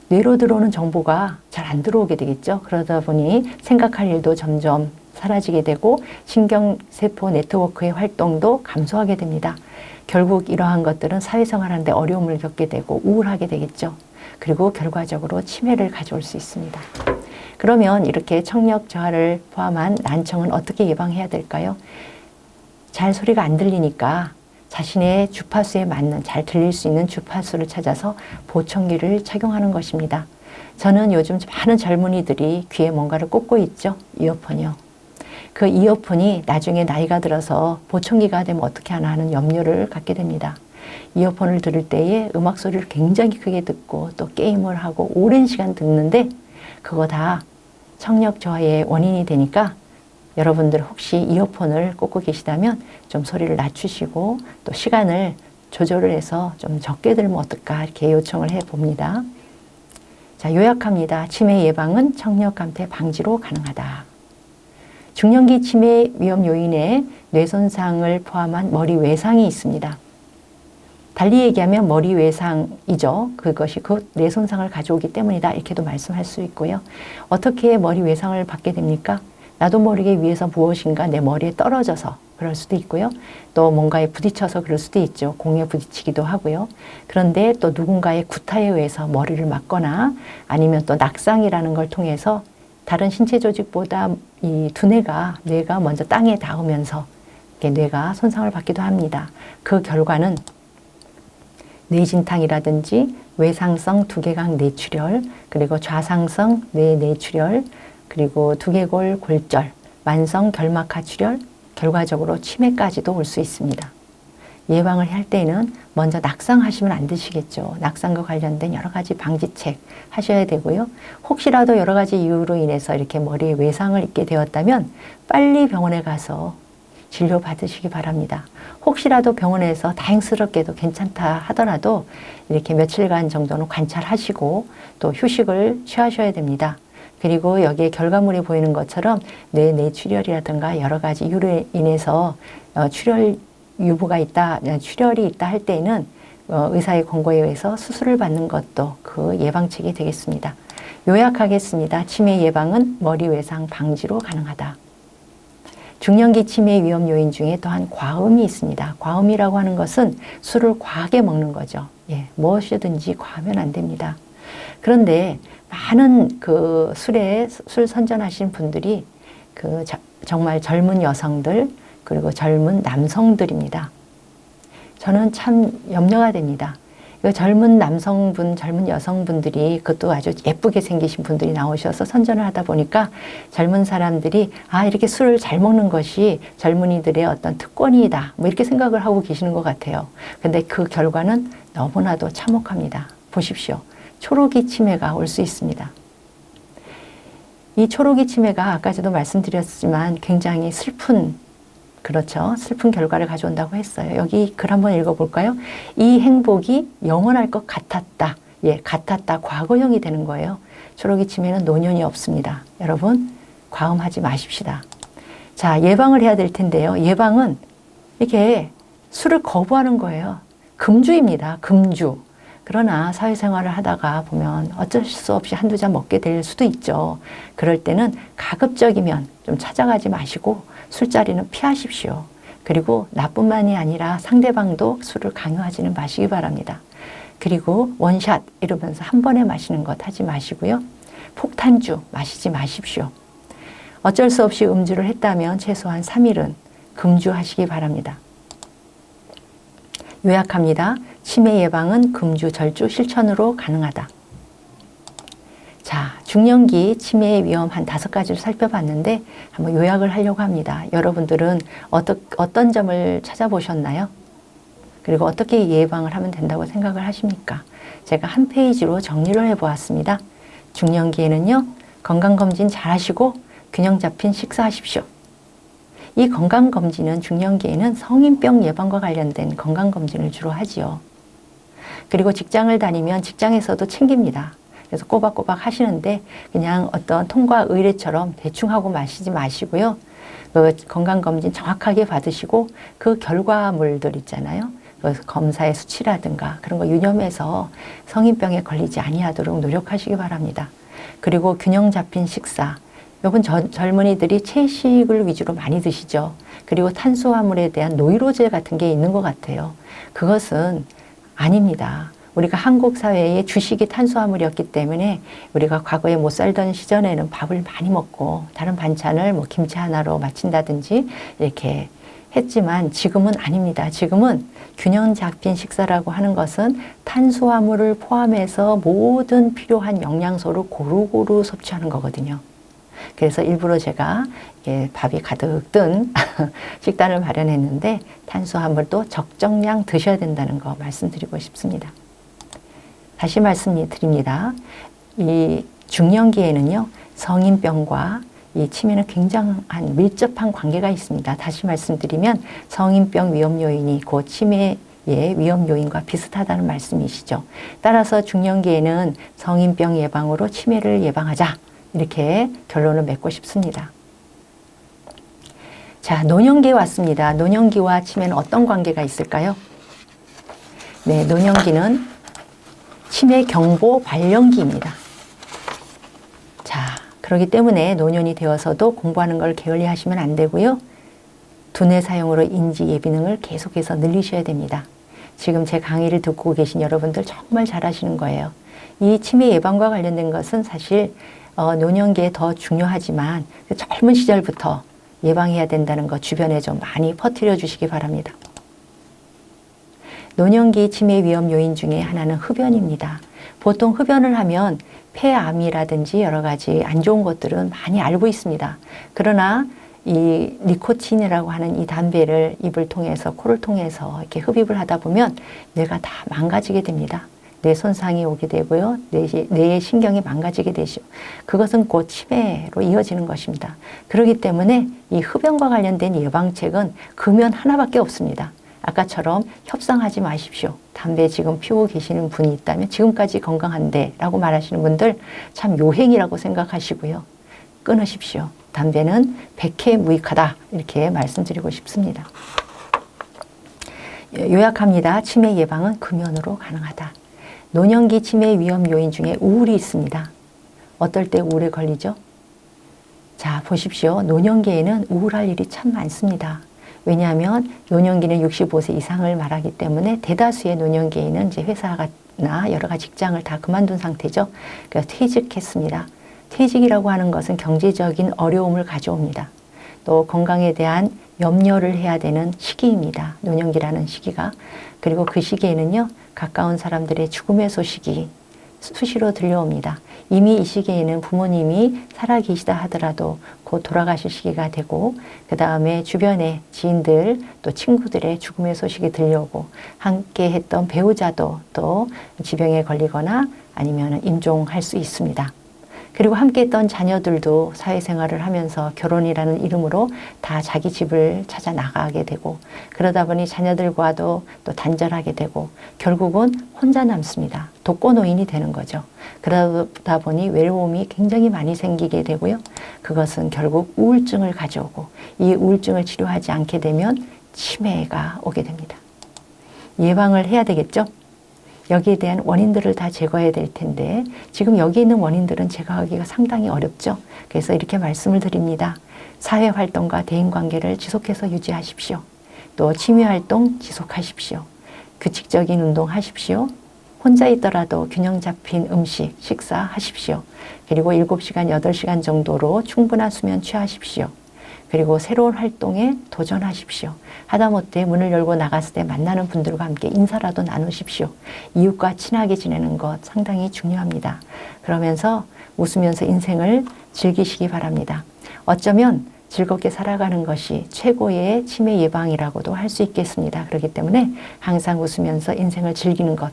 뇌로 들어오는 정보가 잘 안 들어오게 되겠죠. 그러다 보니 생각할 일도 점점 사라지게 되고 신경세포 네트워크의 활동도 감소하게 됩니다. 결국 이러한 것들은 사회생활하는데 어려움을 겪게 되고 우울하게 되겠죠. 그리고 결과적으로 치매를 가져올 수 있습니다. 그러면 이렇게 청력 저하를 포함한 난청은 어떻게 예방해야 될까요? 잘 소리가 안 들리니까 자신의 주파수에 맞는 잘 들릴 수 있는 주파수를 찾아서 보청기를 착용하는 것입니다. 저는 요즘 많은 젊은이들이 귀에 뭔가를 꽂고 있죠. 이어폰이요. 그 이어폰이 나중에 나이가 들어서 보청기가 되면 어떻게 하나 하는 염려를 갖게 됩니다. 이어폰을 들을 때에 음악 소리를 굉장히 크게 듣고 또 게임을 하고 오랜 시간 듣는데 그거 다 청력 저하의 원인이 되니까 여러분들 혹시 이어폰을 꽂고 계시다면 좀 소리를 낮추시고 또 시간을 조절을 해서 좀 적게 들으면 어떨까 이렇게 요청을 해 봅니다. 자, 요약합니다. 치매 예방은 청력 감퇴 방지로 가능하다. 중년기 치매 위험 요인에 뇌손상을 포함한 머리 외상이 있습니다. 달리 얘기하면 머리 외상이죠. 그것이 그 뇌손상을 가져오기 때문이다. 이렇게도 말씀할 수 있고요. 어떻게 머리 외상을 받게 됩니까? 나도 모르게 위에서 무엇인가 내 머리에 떨어져서 그럴 수도 있고요. 또 뭔가에 부딪혀서 그럴 수도 있죠. 공에 부딪히기도 하고요. 그런데 또 누군가의 구타에 의해서 머리를 맞거나 아니면 또 낙상이라는 걸 통해서 다른 신체 조직보다 이 두뇌가 뇌가 먼저 땅에 닿으면서 뇌가 손상을 받기도 합니다. 그 결과는 뇌진탕이라든지 외상성 두개강 뇌출혈, 그리고 좌상성 뇌 뇌출혈, 그리고 두개골 골절, 만성 결막하출혈, 결과적으로 치매까지도 올 수 있습니다. 예방을 할 때는 먼저 낙상하시면 안 되시겠죠. 낙상과 관련된 여러 가지 방지책 하셔야 되고요. 혹시라도 여러 가지 이유로 인해서 이렇게 머리에 외상을 입게 되었다면 빨리 병원에 가서 진료 받으시기 바랍니다. 혹시라도 병원에서 다행스럽게도 괜찮다 하더라도 이렇게 며칠간 정도는 관찰하시고 또 휴식을 취하셔야 됩니다. 그리고 여기에 결과물이 보이는 것처럼 뇌 뇌출혈이라든가 여러 가지 이유로 인해서 출혈 유부가 있다, 출혈이 있다 할 때에는 의사의 권고에 의해서 수술을 받는 것도 그 예방책이 되겠습니다. 요약하겠습니다. 치매 예방은 머리 외상 방지로 가능하다. 중년기 치매 위험 요인 중에 또한 과음이 있습니다. 과음이라고 하는 것은 술을 과하게 먹는 거죠. 무엇이든지 과하면 안 됩니다. 그런데 많은 그 술 선전하신 분들이 정말 젊은 여성들 그리고 젊은 남성들입니다. 저는 참 염려가 됩니다. 젊은 남성분, 젊은 여성분들이 그것도 아주 예쁘게 생기신 분들이 나오셔서 선전을 하다 보니까 젊은 사람들이 아, 이렇게 술을 잘 먹는 것이 젊은이들의 어떤 특권이다. 뭐 이렇게 생각을 하고 계시는 것 같아요. 근데 그 결과는 너무나도 참혹합니다. 보십시오. 초록이 치매가 올 수 있습니다. 이 초록이 치매가 아까 저도 말씀드렸지만 굉장히 슬픈, 그렇죠. 슬픈 결과를 가져온다고 했어요. 여기 글 한번 읽어볼까요? 이 행복이 영원할 것 같았다. 예, 같았다. 과거형이 되는 거예요. 초록이 치매는 노년이 없습니다. 여러분, 과음하지 마십시다. 자, 예방을 해야 될 텐데요. 예방은 이렇게 술을 거부하는 거예요. 금주입니다. 금주. 그러나 사회생활을 하다가 보면 어쩔 수 없이 한두 잔 먹게 될 수도 있죠. 그럴 때는 가급적이면 좀 찾아가지 마시고 술자리는 피하십시오. 그리고 나뿐만이 아니라 상대방도 술을 강요하지는 마시기 바랍니다. 그리고 원샷 이러면서 한 번에 마시는 것 하지 마시고요. 폭탄주 마시지 마십시오. 어쩔 수 없이 음주를 했다면 최소한 3일은 금주하시기 바랍니다. 요약합니다. 치매 예방은 금주, 절주, 실천으로 가능하다. 자, 중년기 치매의 위험 한 5가지를 살펴봤는데 한번 요약을 하려고 합니다. 여러분들은 어떤 점을 찾아보셨나요? 그리고 어떻게 예방을 하면 된다고 생각을 하십니까? 제가 한 페이지로 정리를 해보았습니다. 중년기에는요, 건강검진 잘 하시고 균형 잡힌 식사하십시오. 이 건강검진은 중년기에는 성인병 예방과 관련된 건강검진을 주로 하지요. 그리고 직장을 다니면 직장에서도 챙깁니다. 그래서 꼬박꼬박 하시는데 그냥 어떤 통과 의례처럼 대충 하고 마시지 마시고요. 그 건강검진 정확하게 받으시고 그 결과물들 있잖아요. 그 검사의 수치라든가 그런 거 유념해서 성인병에 걸리지 아니하도록 노력하시기 바랍니다. 그리고 균형 잡힌 식사. 요번 젊은이들이 채식을 위주로 많이 드시죠. 그리고 탄수화물에 대한 노이로제 같은 게 있는 것 같아요. 그것은 아닙니다. 우리가 한국 사회의 주식이 탄수화물이었기 때문에 우리가 과거에 못 살던 시절에는 밥을 많이 먹고 다른 반찬을 뭐 김치 하나로 마친다든지 이렇게 했지만 지금은 아닙니다. 지금은 균형 잡힌 식사라고 하는 것은 탄수화물을 포함해서 모든 필요한 영양소를 고루고루 섭취하는 거거든요. 그래서 일부러 제가 밥이 가득 든 식단을 마련했는데 탄수화물도 적정량 드셔야 된다는 거 말씀드리고 싶습니다. 다시 말씀드립니다. 이 중년기에는요, 성인병과 이 치매는 굉장한 밀접한 관계가 있습니다. 다시 말씀드리면 성인병 위험 요인이 곧 치매의 위험 요인과 비슷하다는 말씀이시죠. 따라서 중년기에는 성인병 예방으로 치매를 예방하자. 이렇게 결론을 맺고 싶습니다. 자, 노년기에 왔습니다. 노년기와 치매는 어떤 관계가 있을까요? 네, 노년기는 치매 경보 발령기입니다. 자, 그렇기 때문에 노년이 되어서도 공부하는 걸 게을리 하시면 안 되고요. 두뇌 사용으로 인지 예비능을 계속해서 늘리셔야 됩니다. 지금 제 강의를 듣고 계신 여러분들 정말 잘하시는 거예요. 이 치매 예방과 관련된 것은 사실 노년기에 더 중요하지만 젊은 시절부터 예방해야 된다는 거 주변에 좀 많이 퍼뜨려 주시기 바랍니다. 노년기 치매 위험 요인 중에 하나는 흡연입니다. 보통 흡연을 하면 폐암이라든지 여러 가지 안 좋은 것들은 많이 알고 있습니다. 그러나 이 니코틴이라고 하는 이 담배를 입을 통해서 코를 통해서 이렇게 흡입을 하다 보면 뇌가 다 망가지게 됩니다. 뇌 손상이 오게 되고요. 뇌의 신경이 망가지게 되죠. 그것은 곧 치매로 이어지는 것입니다. 그렇기 때문에 이 흡연과 관련된 예방책은 금연 하나밖에 없습니다. 아까처럼 협상하지 마십시오. 담배 지금 피우고 계시는 분이 있다면 지금까지 건강한데 라고 말하시는 분들 참 요행이라고 생각하시고요. 끊으십시오. 담배는 백해 무익하다 이렇게 말씀드리고 싶습니다. 요약합니다. 치매 예방은 금연으로 가능하다. 노년기 치매 위험 요인 중에 우울이 있습니다. 어떨 때 우울에 걸리죠? 자, 보십시오. 노년기에는 우울할 일이 참 많습니다. 왜냐하면 노년기는 65세 이상을 말하기 때문에 대다수의 노년기에는 이제 회사나 여러 가지 직장을 다 그만둔 상태죠. 그래서 퇴직했습니다. 퇴직이라고 하는 것은 경제적인 어려움을 가져옵니다. 또 건강에 대한 염려를 해야 되는 시기입니다. 노년기라는 시기가. 그리고 그 시기에는요, 가까운 사람들의 죽음의 소식이 수시로 들려옵니다. 이미 이 시기에는 부모님이 살아계시다 하더라도 곧 돌아가실 시기가 되고, 그 다음에 주변의 지인들 또 친구들의 죽음의 소식이 들려오고, 함께 했던 배우자도 또 지병에 걸리거나 아니면 임종할 수 있습니다. 그리고 함께 했던 자녀들도 사회생활을 하면서 결혼이라는 이름으로 다 자기 집을 찾아 나가게 되고, 그러다 보니 자녀들과도 또 단절하게 되고, 결국은 혼자 남습니다. 독거노인이 되는 거죠. 그러다 보니 외로움이 굉장히 많이 생기게 되고요. 그것은 결국 우울증을 가져오고, 이 우울증을 치료하지 않게 되면 치매가 오게 됩니다. 예방을 해야 되겠죠? 여기에 대한 원인들을 다 제거해야 될 텐데, 지금 여기 있는 원인들은 제거하기가 상당히 어렵죠. 그래서 이렇게 말씀을 드립니다. 사회활동과 대인관계를 지속해서 유지하십시오. 또 취미활동 지속하십시오. 규칙적인 운동하십시오. 혼자 있더라도 균형 잡힌 음식, 식사하십시오. 그리고 7시간, 8시간 정도로 충분한 수면 취하십시오. 그리고 새로운 활동에 도전하십시오. 하다못해 문을 열고 나갔을 때 만나는 분들과 함께 인사라도 나누십시오. 이웃과 친하게 지내는 것 상당히 중요합니다. 그러면서 웃으면서 인생을 즐기시기 바랍니다. 어쩌면 즐겁게 살아가는 것이 최고의 치매 예방이라고도 할 수 있겠습니다. 그렇기 때문에 항상 웃으면서 인생을 즐기는 것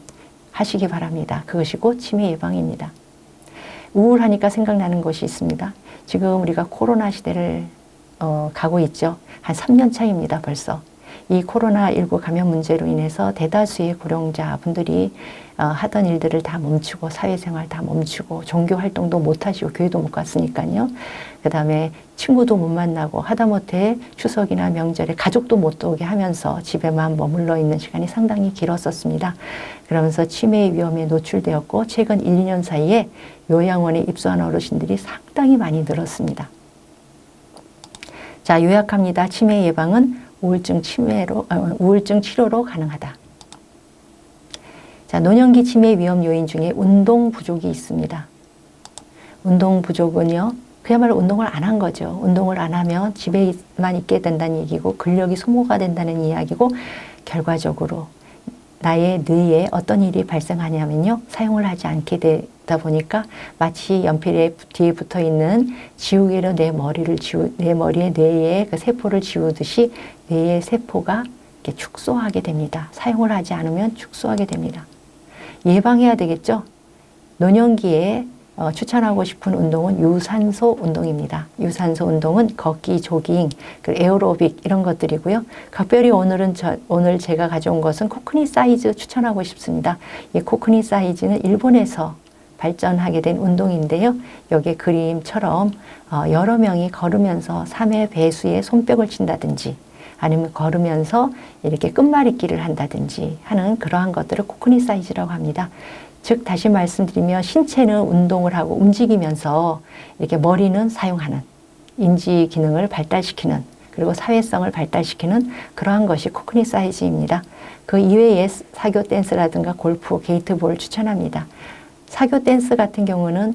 하시기 바랍니다. 그것이 곧 치매 예방입니다. 우울하니까 생각나는 것이 있습니다. 지금 우리가 코로나 시대를 가고 있죠. 한 3년 차입니다, 벌써. 이 코로나19 감염 문제로 인해서 대다수의 고령자분들이 하던 일들을 다 멈추고, 사회생활 다 멈추고, 종교 활동도 못 하시고, 교회도 못 갔으니까요. 그 다음에 친구도 못 만나고, 하다못해 추석이나 명절에 가족도 못 오게 하면서 집에만 머물러 있는 시간이 상당히 길었었습니다. 그러면서 치매의 위험에 노출되었고, 최근 1, 2년 사이에 요양원에 입소한 어르신들이 상당히 많이 늘었습니다. 자, 요약합니다. 치매 예방은 우울증 치료로 가능하다. 자, 노년기 치매 위험 요인 중에 운동 부족이 있습니다. 운동 부족은요, 그야말로 운동을 안 한 거죠. 운동을 안 하면 집에만 있게 된다는 얘기고, 근력이 소모가 된다는 이야기고, 결과적으로 나의 뇌에 어떤 일이 발생하냐면요, 사용을 하지 않게 되다 보니까 마치 연필에 뒤에 붙어 있는 지우개로 내 머리에 뇌의 그 세포를 지우듯이 뇌의 세포가 이렇게 축소하게 됩니다. 사용을 하지 않으면 축소하게 됩니다. 예방해야 되겠죠? 노년기에 추천하고 싶은 운동은 유산소 운동입니다. 유산소 운동은 걷기, 조깅, 에어로빅 이런 것들이고요. 각별히 오늘 제가 가져온 것은 코크니 사이즈 추천하고 싶습니다. 이 코크니 사이즈는 일본에서 발전하게 된 운동인데요. 여기 그림처럼 여러 명이 걸으면서 3회 배수의 손뼉을 친다든지, 아니면 걸으면서 이렇게 끝말잇기를 한다든지 하는 그러한 것들을 코크니 사이즈라고 합니다. 즉 다시 말씀드리면 신체는 운동을 하고 움직이면서 이렇게 머리는 사용하는, 인지 기능을 발달시키는, 그리고 사회성을 발달시키는 그러한 것이 코크니 사이즈입니다. 그 이외에 사교 댄스라든가 골프, 게이트볼을 추천합니다. 사교 댄스 같은 경우는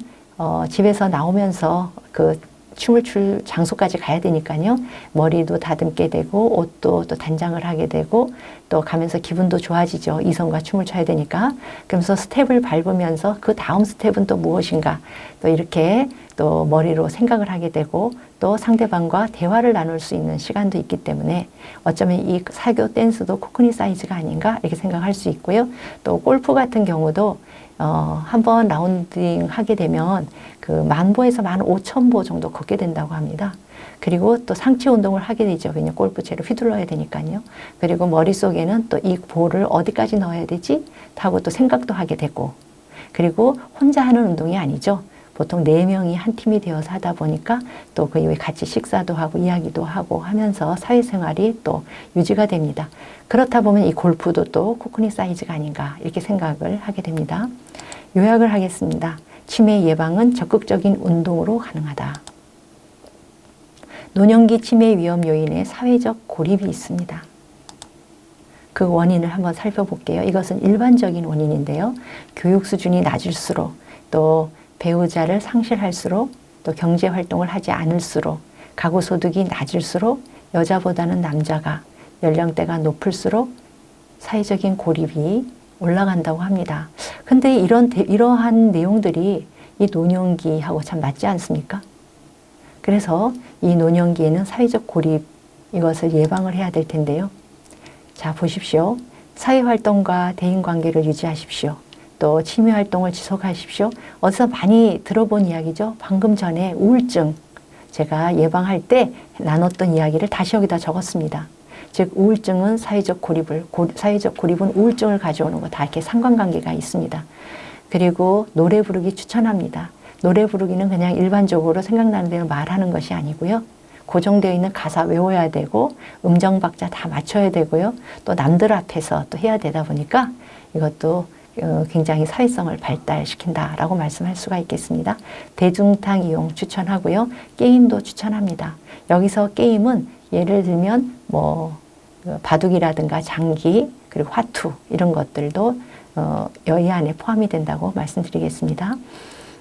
집에서 나오면서 그 춤을 출 장소까지 가야 되니까요. 머리도 다듬게 되고, 옷도 또 단장을 하게 되고, 또 가면서 기분도 좋아지죠. 이성과 춤을 춰야 되니까. 그러면서 스텝을 밟으면서 그 다음 스텝은 또 무엇인가, 또 이렇게 또 머리로 생각을 하게 되고, 또 상대방과 대화를 나눌 수 있는 시간도 있기 때문에 어쩌면 이 사교 댄스도 코크니 사이즈가 아닌가 이렇게 생각할 수 있고요. 또 골프 같은 경우도 한번 라운딩 하게 되면 그 10,000보에서 15,000보 정도 걷게 된다고 합니다. 그리고 또 상체 운동을 하게 되죠. 그냥 골프채로 휘둘러야 되니까요. 그리고 머릿속에는 또 이 볼을 어디까지 넣어야 되지? 하고 또 생각도 하게 되고, 그리고 혼자 하는 운동이 아니죠. 보통 4명이 한 팀이 되어서 하다 보니까 또 그 이후에 같이 식사도 하고 이야기도 하고 하면서 사회생활이 또 유지가 됩니다. 그렇다 보면 이 골프도 또 코크니 사이즈가 아닌가 이렇게 생각을 하게 됩니다. 요약을 하겠습니다. 치매 예방은 적극적인 운동으로 가능하다. 노년기 치매 위험 요인에 사회적 고립이 있습니다. 그 원인을 한번 살펴볼게요. 이것은 일반적인 원인인데요. 교육 수준이 낮을수록, 또 배우자를 상실할수록, 또 경제 활동을 하지 않을수록, 가구 소득이 낮을수록 여자보다는 남자가 연령대가 높을수록 사회적인 고립이 올라간다고 합니다. 근데 이러한 내용들이 이 노년기하고 참 맞지 않습니까? 그래서 이 노년기에는 사회적 고립 이것을 예방을 해야 될 텐데요. 자, 보십시오. 사회활동과 대인관계를 유지하십시오. 또 취미활동을 지속하십시오. 어디서 많이 들어본 이야기죠. 방금 전에 우울증 제가 예방할 때 나눴던 이야기를 다시 여기다 적었습니다. 즉 우울증은 사회적 고립은 우울증을 가져오는 거 다 이렇게 상관관계가 있습니다. 그리고 노래 부르기 추천합니다. 노래 부르기는 그냥 일반적으로 생각나는 대로 말하는 것이 아니고요. 고정되어 있는 가사 외워야 되고 음정 박자 다 맞춰야 되고요. 또 남들 앞에서 또 해야 되다 보니까 이것도 굉장히 사회성을 발달시킨다라고 말씀할 수가 있겠습니다. 대중탕 이용 추천하고요. 게임도 추천합니다. 여기서 게임은 예를 들면 뭐 바둑이라든가 장기 그리고 화투 이런 것들도 여기 안에 포함이 된다고 말씀드리겠습니다.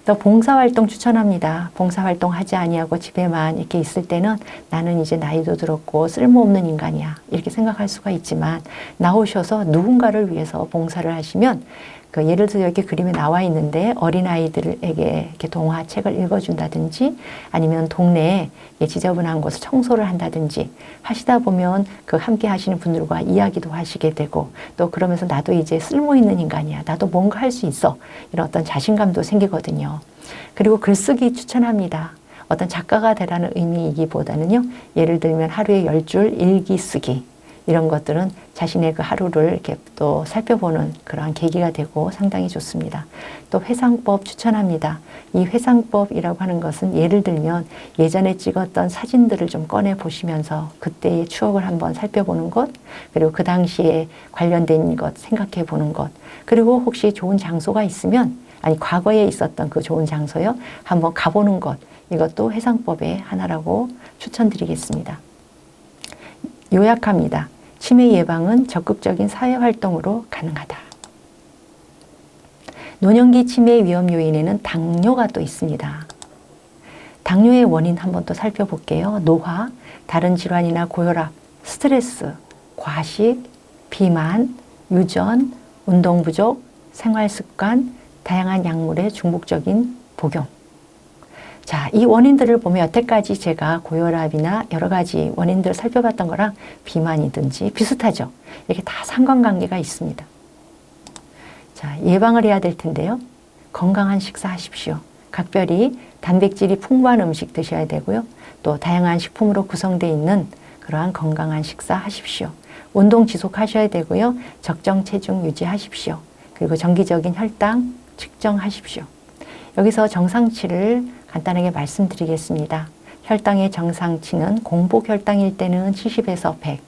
또 봉사활동 추천합니다. 봉사활동 하지 아니하고 집에만 이렇게 있을 때는 나는 이제 나이도 들었고 쓸모없는 인간이야 이렇게 생각할 수가 있지만 나오셔서 누군가를 위해서 봉사를 하시면 예를 들어 여기 그림에 나와 있는데 어린아이들에게 이렇게 동화책을 읽어준다든지 아니면 동네에 지저분한 곳을 청소를 한다든지 하시다 보면 그 함께 하시는 분들과 이야기도 하시게 되고 또 그러면서 나도 이제 쓸모있는 인간이야. 나도 뭔가 할 수 있어. 이런 어떤 자신감도 생기거든요. 그리고 글쓰기 추천합니다. 어떤 작가가 되라는 의미이기보다는요. 예를 들면 하루에 10줄 일기 쓰기. 이런 것들은 자신의 그 하루를 이렇게 또 살펴보는 그러한 계기가 되고 상당히 좋습니다. 또 회상법 추천합니다. 이 회상법이라고 하는 것은 예를 들면 예전에 찍었던 사진들을 좀 꺼내 보시면서 그때의 추억을 한번 살펴보는 것, 그리고 그 당시에 관련된 것 생각해 보는 것, 그리고 혹시 좋은 장소가 있으면 아니 과거에 있었던 그 좋은 장소요 한번 가보는 것, 이것도 회상법의 하나라고 추천드리겠습니다. 요약합니다. 치매 예방은 적극적인 사회활동으로 가능하다. 노년기 치매 위험 요인에는 당뇨가 또 있습니다. 당뇨의 원인 한번 또 살펴볼게요. 노화, 다른 질환이나 고혈압, 스트레스, 과식, 비만, 유전, 운동 부족, 생활습관, 다양한 약물의 중복적인 복용. 자, 이 원인들을 보면 여태까지 제가 고혈압이나 여러 가지 원인들을 살펴봤던 거랑 비만이든지 비슷하죠. 이렇게 다 상관관계가 있습니다. 자, 예방을 해야 될 텐데요. 건강한 식사하십시오. 각별히 단백질이 풍부한 음식 드셔야 되고요. 또 다양한 식품으로 구성되어 있는 그러한 건강한 식사하십시오. 운동 지속하셔야 되고요. 적정 체중 유지하십시오. 그리고 정기적인 혈당 측정하십시오. 여기서 정상치를 간단하게 말씀드리겠습니다. 혈당의 정상치는 공복 혈당일 때는 70에서 100,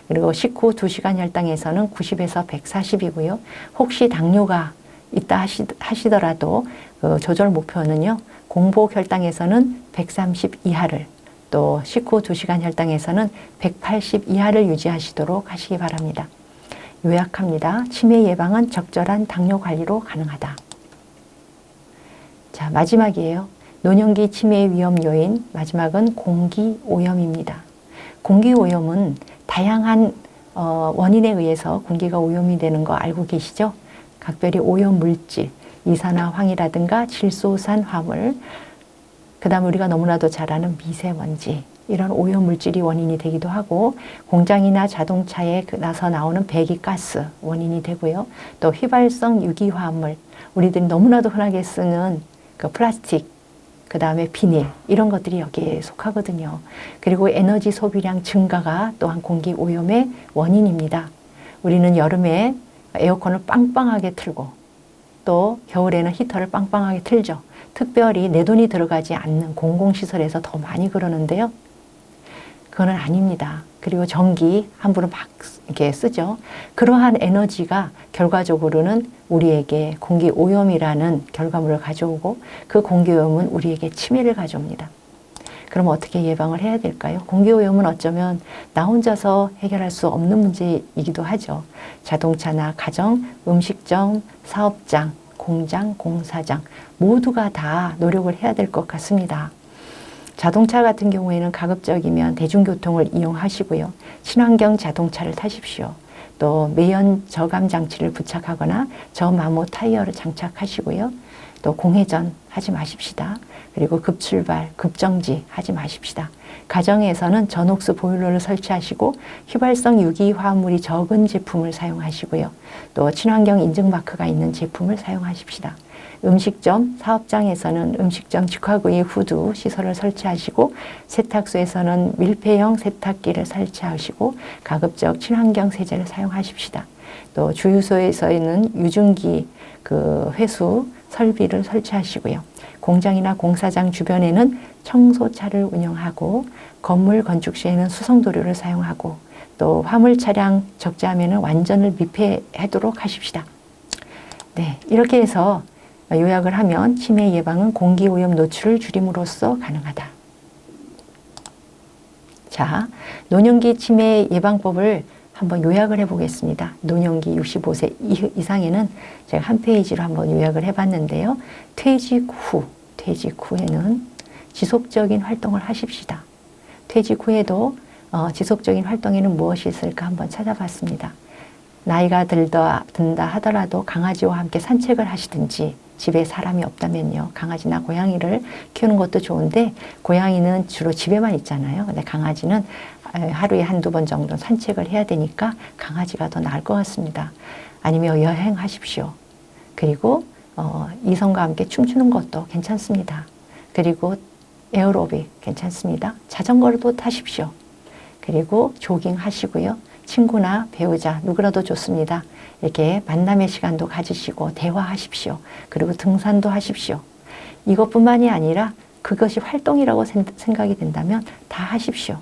그리고 식후 2시간 혈당에서는 90에서 140이고요. 혹시 당뇨가 있다 하시더라도 그 조절 목표는요. 공복 혈당에서는 130 이하를, 또 식후 2시간 혈당에서는 180 이하를 유지하시도록 하시기 바랍니다. 요약합니다. 치매 예방은 적절한 당뇨 관리로 가능하다. 자, 마지막이에요. 노년기 치매 위험 요인, 마지막은 공기오염입니다. 공기오염은 다양한 원인에 의해서 공기가 오염이 되는 거 알고 계시죠? 각별히 오염 물질, 이산화황이라든가 질소산 화물, 그 다음 우리가 너무나도 잘 아는 미세먼지, 이런 오염 물질이 원인이 되기도 하고 공장이나 자동차에 나서 나오는 배기가스 원인이 되고요. 또 휘발성 유기화합물, 우리들이 너무나도 흔하게 쓰는 그 플라스틱, 그 다음에 비닐, 이런 것들이 여기에 속하거든요. 그리고 에너지 소비량 증가가 또한 공기 오염의 원인입니다. 우리는 여름에 에어컨을 빵빵하게 틀고 또 겨울에는 히터를 빵빵하게 틀죠. 특별히 내 돈이 들어가지 않는 공공시설에서 더 많이 그러는데요. 그건 아닙니다. 그리고 전기 함부로 막 이렇게 쓰죠. 그러한 에너지가 결과적으로는 우리에게 공기 오염이라는 결과물을 가져오고 그 공기 오염은 우리에게 치매를 가져옵니다. 그럼 어떻게 예방을 해야 될까요? 공기 오염은 어쩌면 나 혼자서 해결할 수 없는 문제이기도 하죠. 자동차나 가정, 음식점, 사업장, 공장, 공사장 모두가 다 노력을 해야 될 것 같습니다. 자동차 같은 경우에는 가급적이면 대중교통을 이용하시고요. 친환경 자동차를 타십시오. 또 매연 저감 장치를 부착하거나 저마모 타이어를 장착하시고요. 또 공회전 하지 마십시다. 그리고 급출발, 급정지 하지 마십시다. 가정에서는 전옥수 보일러를 설치하시고 휘발성 유기화합물이 적은 제품을 사용하시고요. 또 친환경 인증 마크가 있는 제품을 사용하십시다. 음식점, 사업장에서는 음식점 직화구이 후드 시설을 설치하시고 세탁소에서는 밀폐형 세탁기를 설치하시고 가급적 친환경 세제를 사용하십시다. 또 주유소에서는 유증기 회수 설비를 설치하시고요. 공장이나 공사장 주변에는 청소차를 운영하고 건물 건축 시에는 수성도료를 사용하고 또 화물 차량 적재하면 완전을密閉하도록 하십시다. 네, 이렇게 해서 요약을 하면 치매 예방은 공기오염 노출을 줄임으로써 가능하다. 자, 노년기 치매 예방법을 한번 요약을 해보겠습니다. 노년기 65세 이상에는 제가 한 페이지로 한번 요약을 해봤는데요. 퇴직 후에는 지속적인 활동을 하십시다. 퇴직 후에도 지속적인 활동에는 무엇이 있을까 한번 찾아봤습니다. 나이가 든다 하더라도 강아지와 함께 산책을 하시든지 집에 사람이 없다면요. 강아지나 고양이를 키우는 것도 좋은데 고양이는 주로 집에만 있잖아요. 근데 강아지는 하루에 한두 번 정도 산책을 해야 되니까 강아지가 더 나을 것 같습니다. 아니면 여행하십시오. 그리고 이성과 함께 춤추는 것도 괜찮습니다. 그리고 에어로빅 괜찮습니다. 자전거도 타십시오. 그리고 조깅 하시고요. 친구나 배우자 누구라도 좋습니다. 이렇게 만남의 시간도 가지시고 대화하십시오. 그리고 등산도 하십시오. 이것뿐만이 아니라 그것이 활동이라고 생각이 된다면 다 하십시오.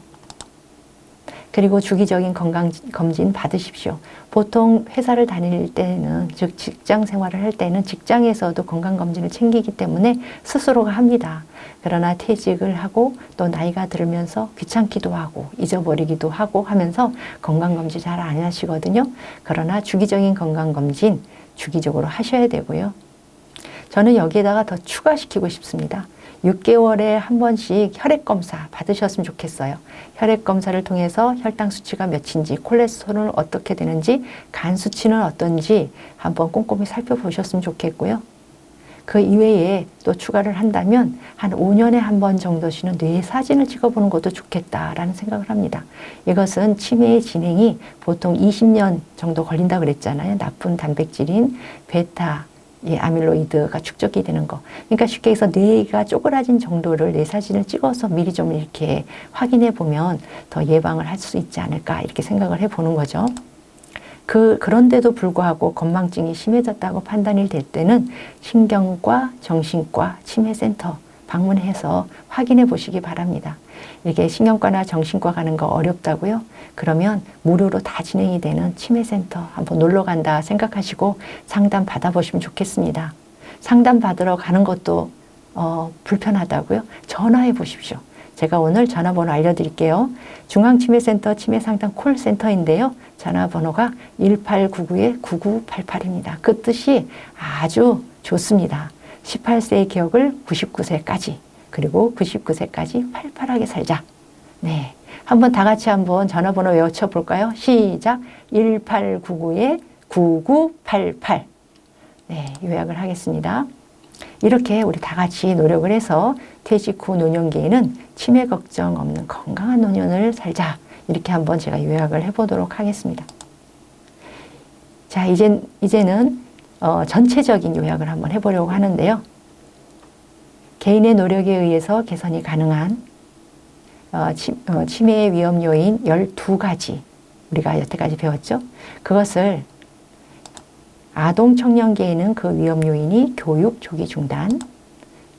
그리고 주기적인 건강검진 받으십시오. 보통 회사를 다닐 때는, 즉 직장 생활을 할 때는 직장에서도 건강검진을 챙기기 때문에 스스로가 합니다. 그러나 퇴직을 하고 또 나이가 들으면서 귀찮기도 하고 잊어버리기도 하고 하면서 건강검진 잘 안 하시거든요. 그러나 주기적인 건강검진 주기적으로 하셔야 되고요. 저는 여기에다가 더 추가시키고 싶습니다. 6개월에 한 번씩 혈액검사 받으셨으면 좋겠어요. 혈액검사를 통해서 혈당 수치가 몇인지, 콜레스테롤은 어떻게 되는지, 간 수치는 어떤지 한번 꼼꼼히 살펴보셨으면 좋겠고요. 그 이외에 또 추가를 한다면 한 5년에 한 번 정도씩은 뇌 사진을 찍어보는 것도 좋겠다라는 생각을 합니다. 이것은 치매의 진행이 보통 20년 정도 걸린다고 그랬잖아요. 나쁜 단백질인 베타 아밀로이드가 축적이 되는 거. 그러니까 쉽게 해서 뇌가 쪼그라진 정도를 뇌 사진을 찍어서 미리 좀 이렇게 확인해 보면 더 예방을 할 수 있지 않을까 이렇게 생각을 해 보는 거죠. 그런데도 불구하고 건망증이 심해졌다고 판단이 될 때는 신경과 정신과 치매센터 방문해서 확인해 보시기 바랍니다. 이렇게 신경과나 정신과 가는 거 어렵다고요? 그러면 무료로 다 진행이 되는 치매센터 한번 놀러 간다 생각하시고 상담 받아보시면 좋겠습니다. 상담 받으러 가는 것도 불편하다고요? 전화해 보십시오. 제가 오늘 전화번호 알려드릴게요. 중앙치매센터 치매상담 콜센터인데요. 전화번호가 1899-9988입니다. 그 뜻이 아주 좋습니다. 18세의 기억을 99세까지 그리고 99세까지 팔팔하게 살자. 네, 한번 다 같이 한번 전화번호 외쳐볼까요? 시작! 1899-9988 네, 요약을 하겠습니다. 이렇게 우리 다 같이 노력을 해서 퇴직 후 노년기에는 치매 걱정 없는 건강한 노년을 살자. 이렇게 한번 제가 요약을 해보도록 하겠습니다. 자, 이제는 전체적인 요약을 한번 해보려고 하는데요. 개인의 노력에 의해서 개선이 가능한 치매의 위험 요인 12가지 우리가 여태까지 배웠죠. 그것을 아동 청년기에는 그 위험 요인이 교육 조기 중단,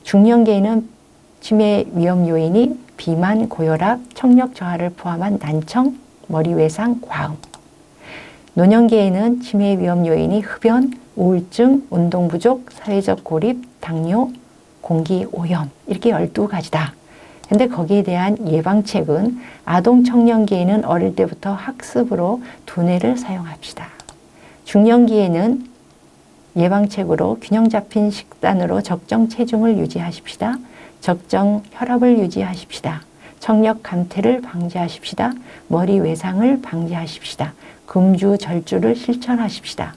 중년기에는 치매 위험 요인이 비만, 고혈압, 청력 저하를 포함한 난청, 머리 외상, 과음, 노년기에는 치매 위험 요인이 흡연, 우울증, 운동 부족, 사회적 고립, 당뇨, 공기 오염 이렇게 12가지다. 근데 거기에 대한 예방책은 아동 청년기에는 어릴 때부터 학습으로 두뇌를 사용합시다. 중년기에는 예방책으로 균형 잡힌 식단으로 적정 체중을 유지하십시다. 적정 혈압을 유지하십시다. 청력 감퇴를 방지하십시다. 머리 외상을 방지하십시다. 금주절주를 실천하십시다.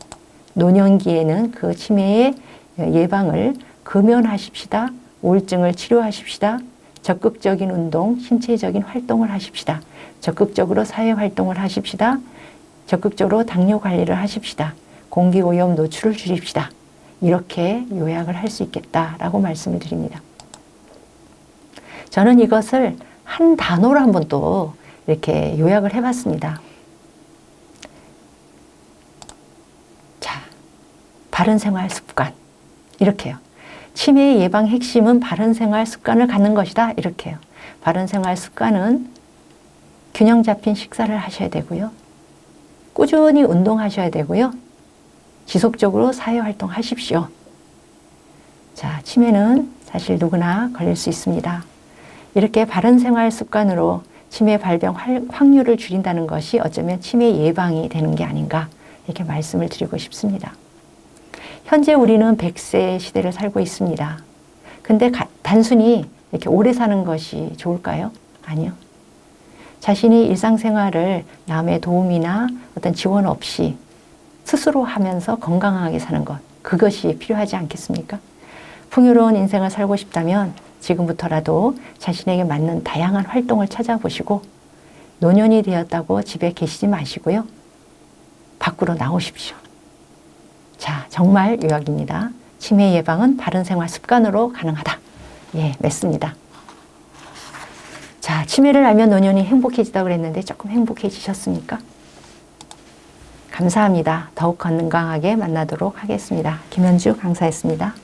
노년기에는 그 치매의 예방을 금연하십시다. 우울증을 치료하십시다. 적극적인 운동, 신체적인 활동을 하십시다. 적극적으로 사회활동을 하십시다. 적극적으로 당뇨 관리를 하십시다. 공기오염 노출을 줄입시다. 이렇게 요약을 할 수 있겠다라고 말씀을 드립니다. 저는 이것을 한 단어로 한번 또 이렇게 요약을 해봤습니다. 자, 바른 생활 습관. 이렇게요. 치매 예방 핵심은 바른 생활 습관을 갖는 것이다. 이렇게요. 바른 생활 습관은 균형 잡힌 식사를 하셔야 되고요. 꾸준히 운동하셔야 되고요. 지속적으로 사회활동 하십시오. 자, 치매는 사실 누구나 걸릴 수 있습니다. 이렇게 바른 생활 습관으로 치매 발병 확률을 줄인다는 것이 어쩌면 치매 예방이 되는 게 아닌가 이렇게 말씀을 드리고 싶습니다. 현재 우리는 100세 시대를 살고 있습니다. 근데 단순히 이렇게 오래 사는 것이 좋을까요? 아니요. 자신이 일상생활을 남의 도움이나 어떤 지원 없이 스스로 하면서 건강하게 사는 것, 그것이 필요하지 않겠습니까? 풍요로운 인생을 살고 싶다면 지금부터라도 자신에게 맞는 다양한 활동을 찾아보시고 노년이 되었다고 집에 계시지 마시고요. 밖으로 나오십시오. 자, 정말 요약입니다. 치매 예방은 바른 생활 습관으로 가능하다. 예, 맺습니다. 자, 치매를 알면 노년이 행복해지다고 그랬는데 조금 행복해지셨습니까? 감사합니다. 더욱 건강하게 만나도록 하겠습니다. 김현주 강사였습니다.